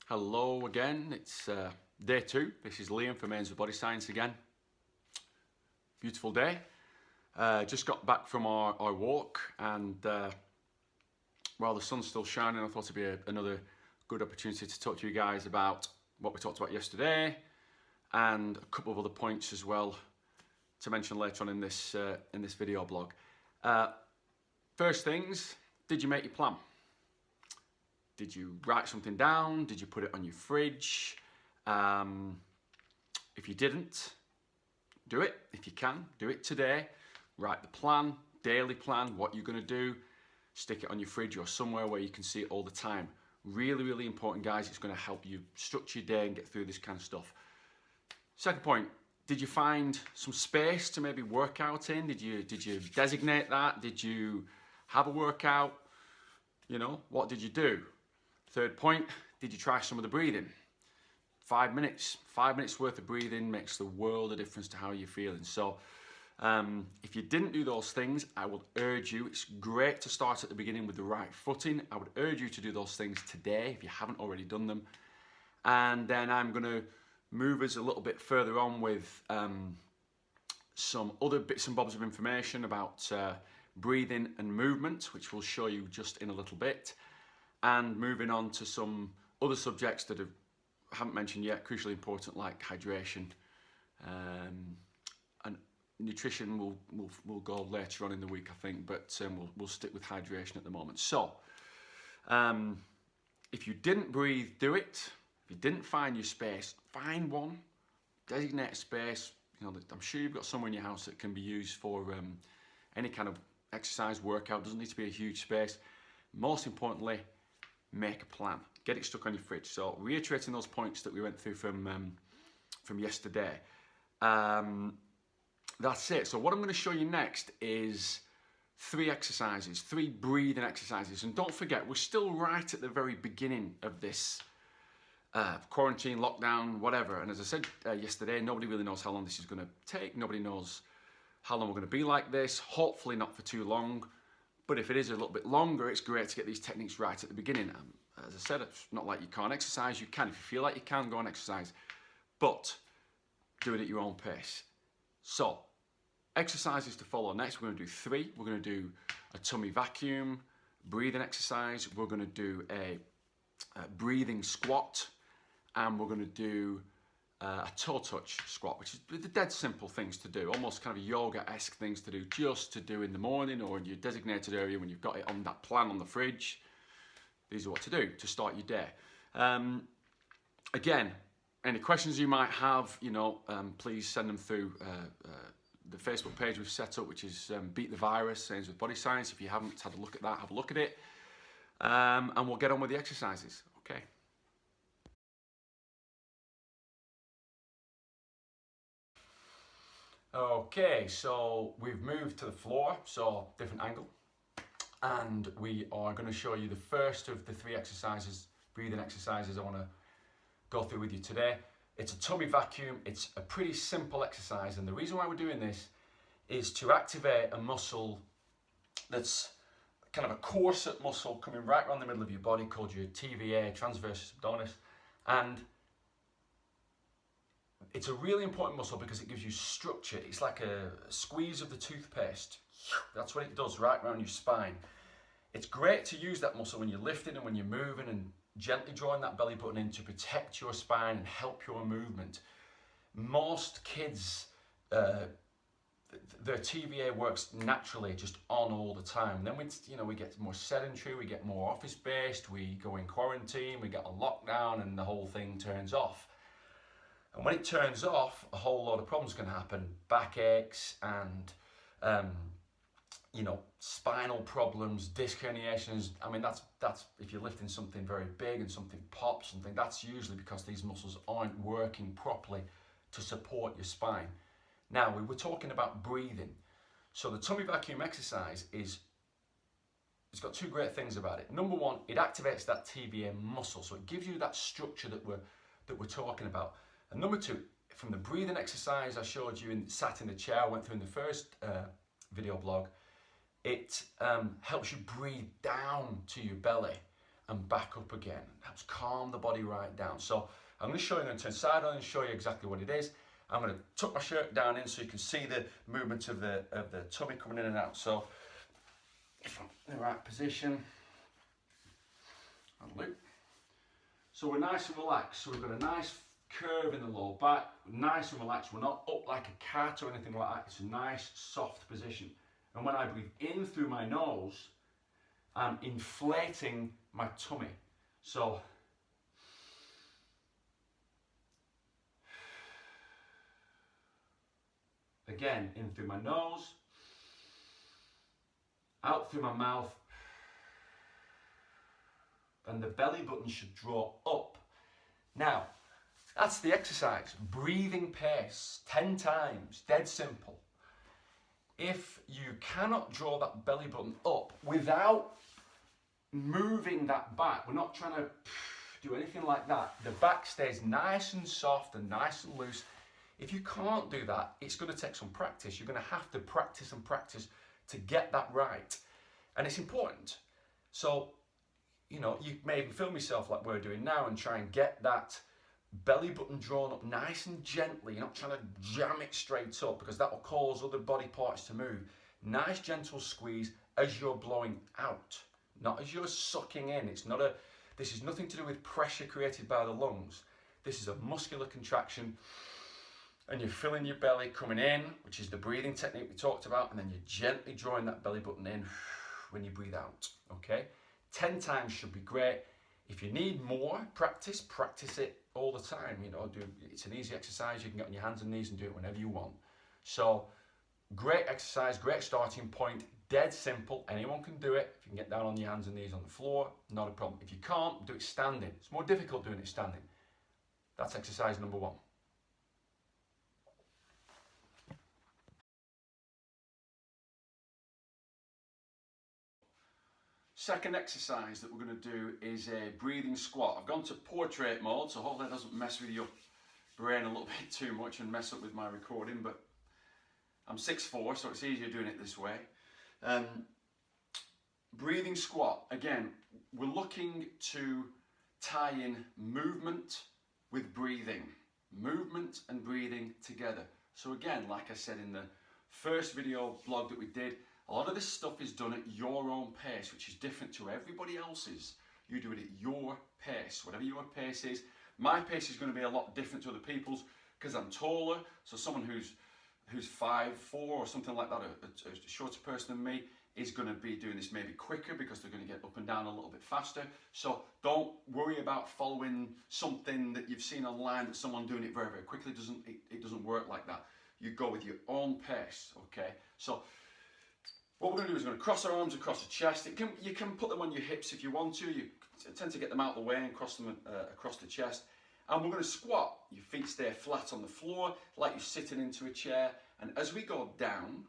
Hello again, it's day 2. This is Liam from Ains of Body Science again. Beautiful day. Just got back from our walk and while the sun's still shining, I thought it'd be another good opportunity to talk to you guys about what we talked about yesterday and a couple of other points as well to mention later on in this video blog. First things, did you make your plan? Did you write something down? Did you put it on your fridge? If you didn't, do it. If you can, do it today. Write the plan, daily plan, what you're going to do. Stick it on your fridge or somewhere where you can see it all the time. Really, really important, guys. It's going to help you structure your day and get through this kind of stuff. Second point, did you find some space to maybe work out in? Did you designate that? Did you have a workout? You know, what did you do? Third point, did you try some of the breathing? 5 minutes worth of breathing makes the world of difference to how you're feeling. So if you didn't do those things, I would urge you, it's great to start at the beginning with the right footing. I would urge you to do those things today if you haven't already done them. And then I'm going to move us a little bit further on with some other bits and bobs of information about breathing and movement, which we'll show you just in a little bit. And moving on to some other subjects that I haven't mentioned yet, crucially important, like hydration and nutrition. We'll go later on in the week, I think, but we'll stick with hydration at the moment. So, if you didn't breathe, do it. If you didn't find your space, find one. Designate a space. You know, I'm sure you've got somewhere in your house that can be used for any kind of exercise workout. Doesn't need to be a huge space. Most importantly, make a plan. Get it stuck on your fridge. So reiterating those points that we went through from yesterday. That's it. So what I'm going to show you next is 3 exercises, 3 breathing exercises. And don't forget, we're still right at the very beginning of this quarantine, lockdown, whatever. And as I said yesterday, nobody really knows how long this is going to take. Nobody knows how long we're going to be like this. Hopefully not for too long. But if it is a little bit longer, it's great to get these techniques right at the beginning. As I said, it's not like you can't exercise. You can. If you feel like you can, go and exercise. But do it at your own pace. So, exercises to follow. Next, we're going to do 3. We're going to do a tummy vacuum, breathing exercise. We're going to do a breathing squat. And we're going to do a toe touch squat, which is the dead simple things to do, almost kind of yoga-esque things to do, just to do in the morning or in your designated area when you've got it on that plan on the fridge. These are what to do to start your day. Again, any questions you might have, you know, please send them through the Facebook page we've set up, which is Beat the Virus, Ains with Body Science. If you haven't had a look at that, have a look at it. And we'll get on with the exercises. Okay. Okay, so we've moved to the floor, so different angle. And we are going to show you the first of the 3 exercises, breathing exercises I want to go through with you today. It's a tummy vacuum. It's a pretty simple exercise, and the reason why we're doing this is to activate a muscle that's kind of a corset muscle coming right around the middle of your body called your TVA, transversus abdominis, and it's a really important muscle because it gives you structure. It's like a squeeze of the toothpaste. That's what it does right around your spine. It's great to use that muscle when you're lifting and when you're moving and gently drawing that belly button in to protect your spine and help your movement. Most kids, their TVA works naturally, just on all the time. Then we get more sedentary, we get more office-based, we go in quarantine, we get a lockdown, and the whole thing turns off. And when it turns off, a whole lot of problems can happen. Backaches and, spinal problems, disc herniations. I mean, that's if you're lifting something very big and something pops, that's usually because these muscles aren't working properly to support your spine. Now, we were talking about breathing. So the tummy vacuum exercise it's got 2 great things about it. Number 1, it activates that TVA muscle. So it gives you that structure that we're talking about. And number 2, from the breathing exercise I showed you sat in the chair, I went through in the first video blog, it helps you breathe down to your belly and back up again. Helps calm the body right down. So I'm going to show you, I'm going to turn side on and show you exactly what it is. I'm going to tuck my shirt down in so you can see the movement of the tummy coming in and out. So if I'm in the right position, and loop. So we're nice and relaxed. So we've got a nice curve in the lower back, nice and relaxed. We're not up like a cat or anything like that. It's a nice soft position. And when I breathe in through my nose, I'm inflating my tummy. So again, in through my nose, out through my mouth, and the belly button should draw up. Now, that's the exercise. Breathing pace, 10 times, dead simple. If you cannot draw that belly button up without moving that back, we're not trying to do anything like that. The back stays nice and soft and nice and loose. If you can't do that, it's going to take some practice. You're going to have to practice and practice to get that right. And it's important. So, you know, you may even film yourself like we're doing now and try and get that belly button drawn up nice and gently. You're not trying to jam it straight up because that will cause other body parts to move. Nice gentle squeeze as you're blowing out, not as you're sucking in. This is nothing to do with pressure created by the lungs. This is a muscular contraction, and you're filling your belly coming in, which is the breathing technique we talked about, and then you're gently drawing that belly button in when you breathe out, okay? 10 times should be great. If you need more practice, practice it all the time. You know, it's an easy exercise. You can get on your hands and knees and do it whenever you want. So, great exercise, great starting point, dead simple. Anyone can do it. If you can get down on your hands and knees on the floor, not a problem. If you can't, do it standing. It's more difficult doing it standing. That's exercise number 1. Second exercise that we're going to do is a breathing squat. I've gone to portrait mode, so hopefully that doesn't mess with your brain a little bit too much and mess up with my recording, but I'm 6'4", so it's easier doing it this way. Breathing squat, again, we're looking to tie in movement with breathing. Movement and breathing together. So again, like I said in the first video blog that we did, a lot of this stuff is done at your own pace, which is different to everybody else's. You do it at your pace, whatever your pace is. My pace is going to be a lot different to other people's because I'm taller. So someone who's 5'4" or something like that, a shorter person than me, is going to be doing this maybe quicker because they're going to get up and down a little bit faster. So don't worry about following something that you've seen online that someone doing it very, very quickly. It doesn't work like that. You go with your own pace, okay? So what we're going to do is we're going to cross our arms across the chest. You can put them on your hips if you want to. You tend to get them out of the way and cross them across the chest. And we're going to squat. Your feet stay flat on the floor like you're sitting into a chair. And as we go down,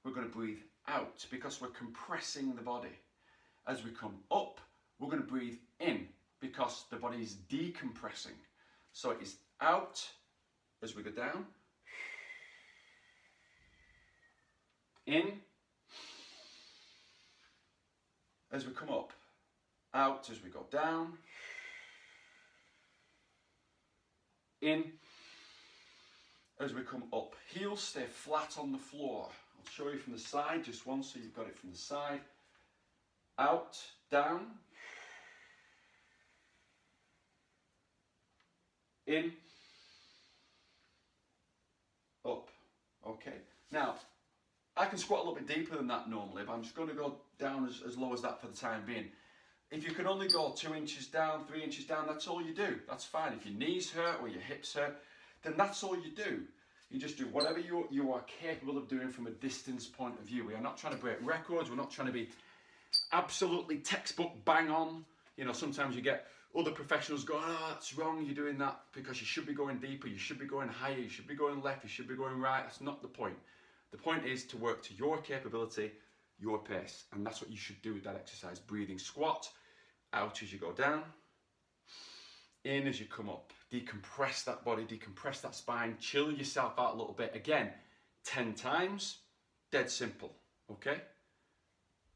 we're going to breathe out because we're compressing the body. As we come up, we're going to breathe in because the body is decompressing. So it is out as we go down. In. As we come up, out as we go down, in as we come up. Heels stay flat on the floor. I'll show you from the side, just once so you've got it from the side. Out, down, in, up. Okay, now I can squat a little bit deeper than that normally, but I'm just going to go down as low as that for the time being. If you can only go 2 inches down, 3 inches down, that's all you do. That's fine. If your knees hurt or your hips hurt, then that's all you do. You just do whatever you are capable of doing from a distance point of view. We are not trying to break records. We're not trying to be absolutely textbook bang on. You know, sometimes you get other professionals going, oh, that's wrong, you're doing that because you should be going deeper, you should be going higher, you should be going left, you should be going right. That's not the point. The point is to work to your capability, your pace, and that's what you should do with that exercise. Breathing squat, out as you go down, in as you come up. Decompress that body, decompress that spine, chill yourself out a little bit. Again, 10 times, dead simple, okay?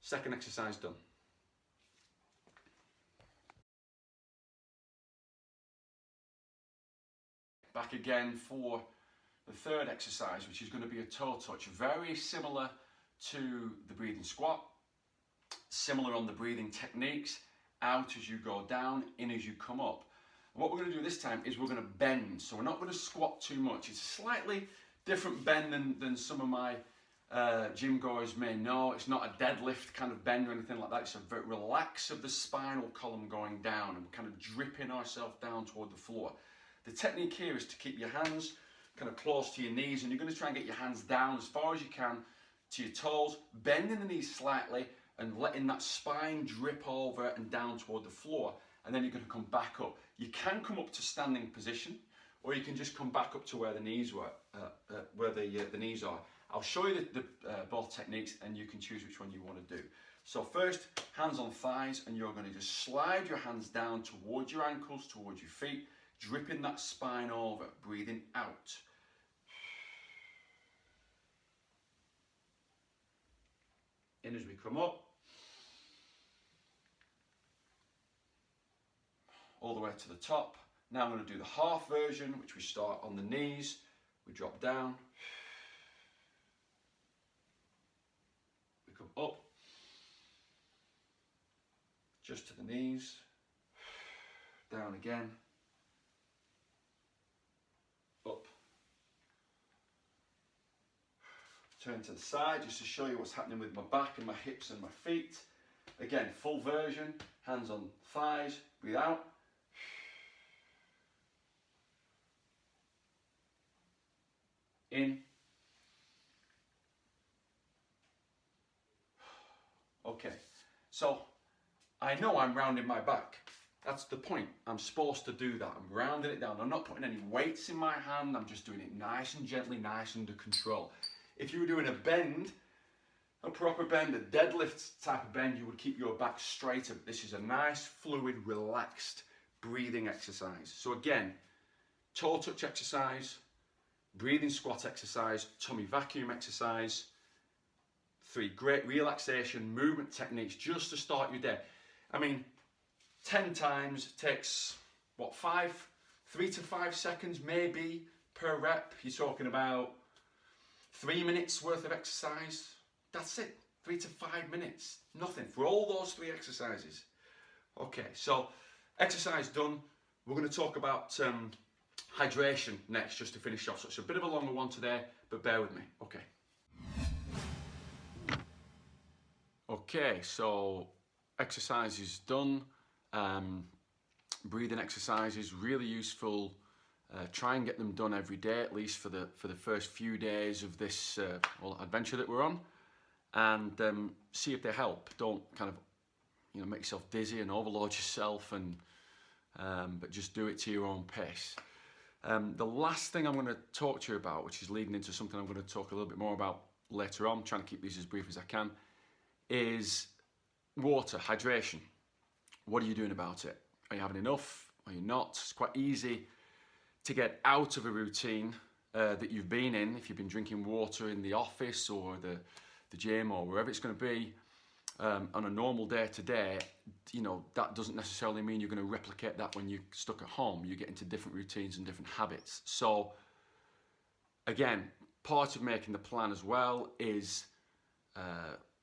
Second exercise done. back again for the third exercise, which is going to be a toe touch. Very similar to the breathing squat, similar on the breathing techniques, out as you go down, in as you come up. And what we're going to do this time is we're going to bend, so we're not going to squat too much. It's a slightly different bend than some of my gym goers may know. It's not a deadlift kind of bend or anything like that. It's a very relax of the spinal column going down, and we're kind of dripping ourselves down toward the floor. The technique here is to keep your hands kind of close to your knees, and you're going to try and get your hands down as far as you can to your toes, bending the knees slightly and letting that spine drip over and down toward the floor, and then you're going to come back up. You can come up to standing position, or you can just come back up to where the knees were, the knees are. I'll show you both techniques, and you can choose which one you want to do. So first, hands on thighs, and you're going to just slide your hands down towards your ankles, towards your feet, dripping that spine over, breathing out. In as we come up, all the way to the top. Now I'm going to do the half version, which we start on the knees, we drop down, we come up, just to the knees, down again, up. Turn to the side just to show you what's happening with my back and my hips and my feet. Again, full version, hands on thighs, breathe out. In. Okay, so I know I'm rounding my back. That's the point. I'm supposed to do that. I'm rounding it down. I'm not putting any weights in my hand. I'm just doing it nice and gently, nice under control. If you were doing a bend, a proper bend, a deadlift type of bend, you would keep your back straighter. This is a nice, fluid, relaxed breathing exercise. So again, toe touch exercise, breathing squat exercise, tummy vacuum exercise, 3 great relaxation movement techniques just to start your day. I mean, 10 times takes, what, 3 to 5 seconds maybe per rep. You're talking about 3 minutes worth of exercise. That's it, 3 to 5 minutes, nothing for all those 3 exercises. Okay, so exercise done. We're going to talk about hydration next, just to finish off. So it's a bit of a longer one today, but bear with me. Okay, so exercise is done. Breathing exercises, really useful. Try and get them done every day, at least for the first few days of this adventure that we're on, and see if they help. Don't kind of make yourself dizzy and overload yourself, and but just do it to your own pace. The last thing I'm going to talk to you about, which is leading into something I'm going to talk a little bit more about later on, trying to keep these as brief as I can, is water, hydration. What are you doing about it? Are you having enough? Are you not? It's quite easy to get out of a routine that you've been in. If you've been drinking water in the office or the gym or wherever it's going to be on a normal day to day, that doesn't necessarily mean you're going to replicate that when you're stuck at home. You get into different routines and different habits. So again, part of making the plan as well is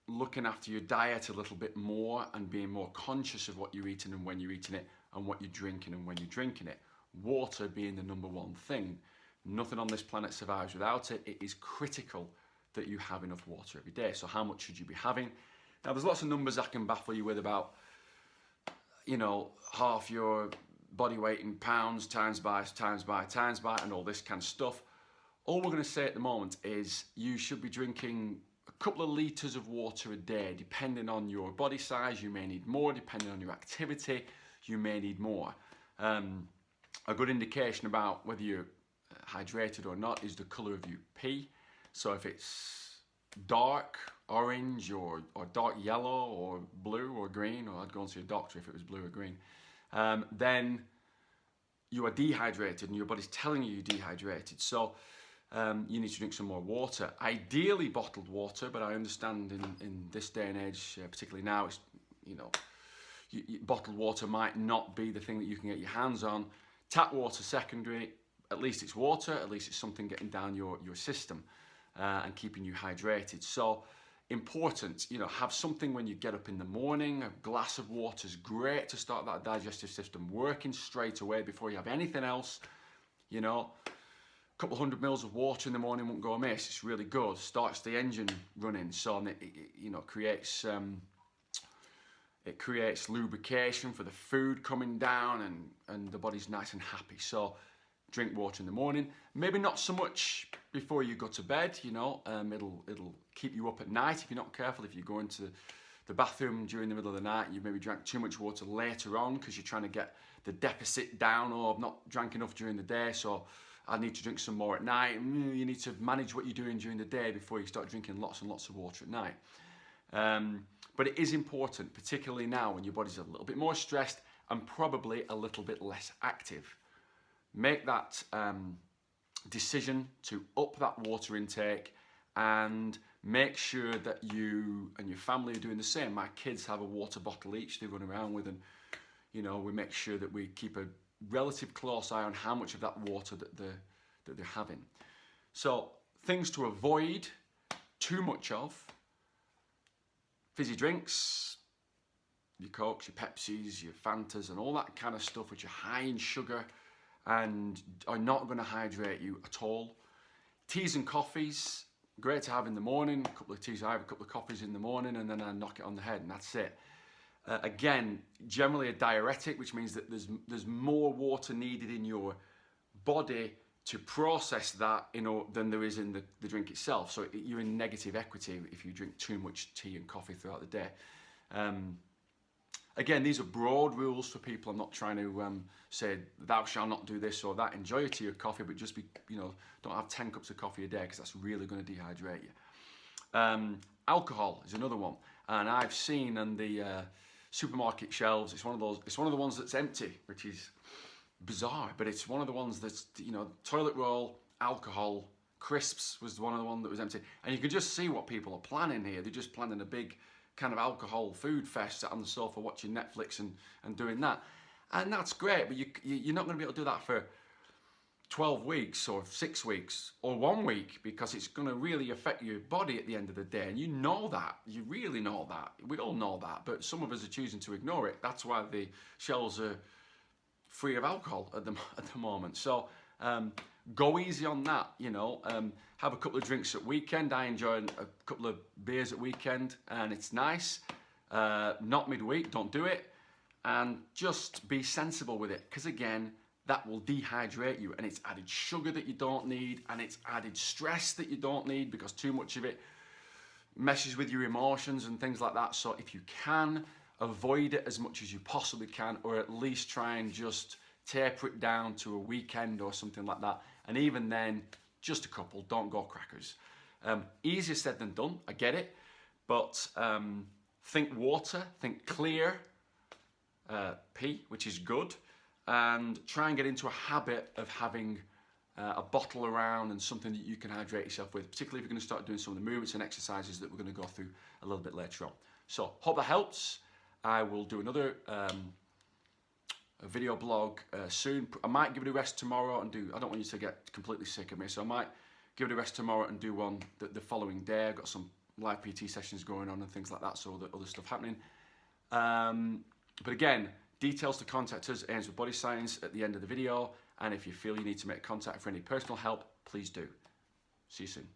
looking after your diet a little bit more and being more conscious of what you're eating and when you're eating it, and what you're drinking and when you're drinking it. Water being the number one thing. Nothing on this planet survives without it. It is critical that you have enough water every day. So how much should you be having? Now there's lots of numbers I can baffle you with about, half your body weight in pounds times by, and all this kind of stuff. All we're going to say at the moment is you should be drinking a couple of litres of water a day. Depending on your body size, you may need more. Depending on your activity, you may need more. A good indication about whether you're hydrated or not is the colour of your pee. So if it's dark orange or dark yellow or blue or green, or I'd go and see a doctor if it was blue or green, then you are dehydrated and your body's telling you you're dehydrated. So you need to drink some more water. Ideally bottled water, but I understand in this day and age, particularly now, it's, bottled water might not be the thing that you can get your hands on. Tap water secondary, at least it's water, at least it's something getting down your system and keeping you hydrated. So important, you know, have something when you get up in the morning. A glass of water is great to start that digestive system working straight away before you have anything else. You know, a couple 100 mils of water in the morning won't go amiss. It's really good, starts the engine running, so it you know, creates it creates lubrication for the food coming down, and the body's nice and happy. So drink water in the morning. Maybe not so much before you go to bed, you know. It'll keep you up at night if you're not careful. If you go into the bathroom during the middle of the night and you maybe drank too much water later on because you're trying to get the deficit down, or I've not drank enough during the day, so I need to drink some more at night. You need to manage what you're doing during the day before you start drinking lots and lots of water at night. But it is important, particularly now when your body's a little bit more stressed and probably a little bit less active. Make that decision to up that water intake, and make sure that you and your family are doing the same. My kids have a water bottle each they run around with, and you know, we make sure that we keep a relative close eye on how much of that water that they're having. So things to avoid too much of: fizzy drinks, your Cokes, your Pepsis, your Fantas, and all that kind of stuff which are high in sugar and are not going to hydrate you at all. Teas and coffees, great to have in the morning. A couple of teas, I have a couple of coffees in the morning, and then I knock it on the head, and that's it. Again, generally a diuretic, which means that there's more water needed in your body to process that, you know, than there is in the drink itself. So you're in negative equity if you drink too much tea and coffee throughout the day. Again, these are broad rules for people. I'm not trying to say thou shalt not do this or that. Enjoy your tea or coffee, but just be, you know, don't have 10 cups of coffee a day, because that's really going to dehydrate you. Alcohol is another one, and I've seen on the supermarket shelves, it's one of the ones that's empty, which is bizarre, but it's one of the ones that's, you know, toilet roll, alcohol, crisps was one of the ones that was empty, and you can just see what people are planning here. They're just planning a big kind of alcohol food fest, sat on the sofa watching Netflix and doing that, and that's great, but you're not going to be able to do that for 12 weeks or 6 weeks or 1 week, because it's going to really affect your body at the end of the day, and you know that. You really know that. We all know that, but some of us are choosing to ignore it. That's why the shelves are free of alcohol at the moment. So go easy on that, you know. Have a couple of drinks at weekend. I enjoy a couple of beers at weekend, and it's nice. Not midweek, don't do it. And just be sensible with it, because again, that will dehydrate you, and it's added sugar that you don't need, and it's added stress that you don't need, because too much of it messes with your emotions and things like that. So if you can, avoid it as much as you possibly can, or at least try and just taper it down to a weekend or something like that. And even then, just a couple, don't go crackers. Easier said than done, I get it, but think water, think clear, pee, which is good, and try and get into a habit of having a bottle around and something that you can hydrate yourself with, particularly if you're going to start doing some of the movements and exercises that we're going to go through a little bit later on. So, hope that helps. I will do another a video blog soon. I might give it a rest tomorrow and do, I don't want you to get completely sick of me, so I might give it a rest tomorrow and do one the following day. I've got some live PT sessions going on and things like that, so other stuff happening. But again, details to contact us, Ainsworth Body Science, at the end of the video. And if you feel you need to make contact for any personal help, please do. See you soon.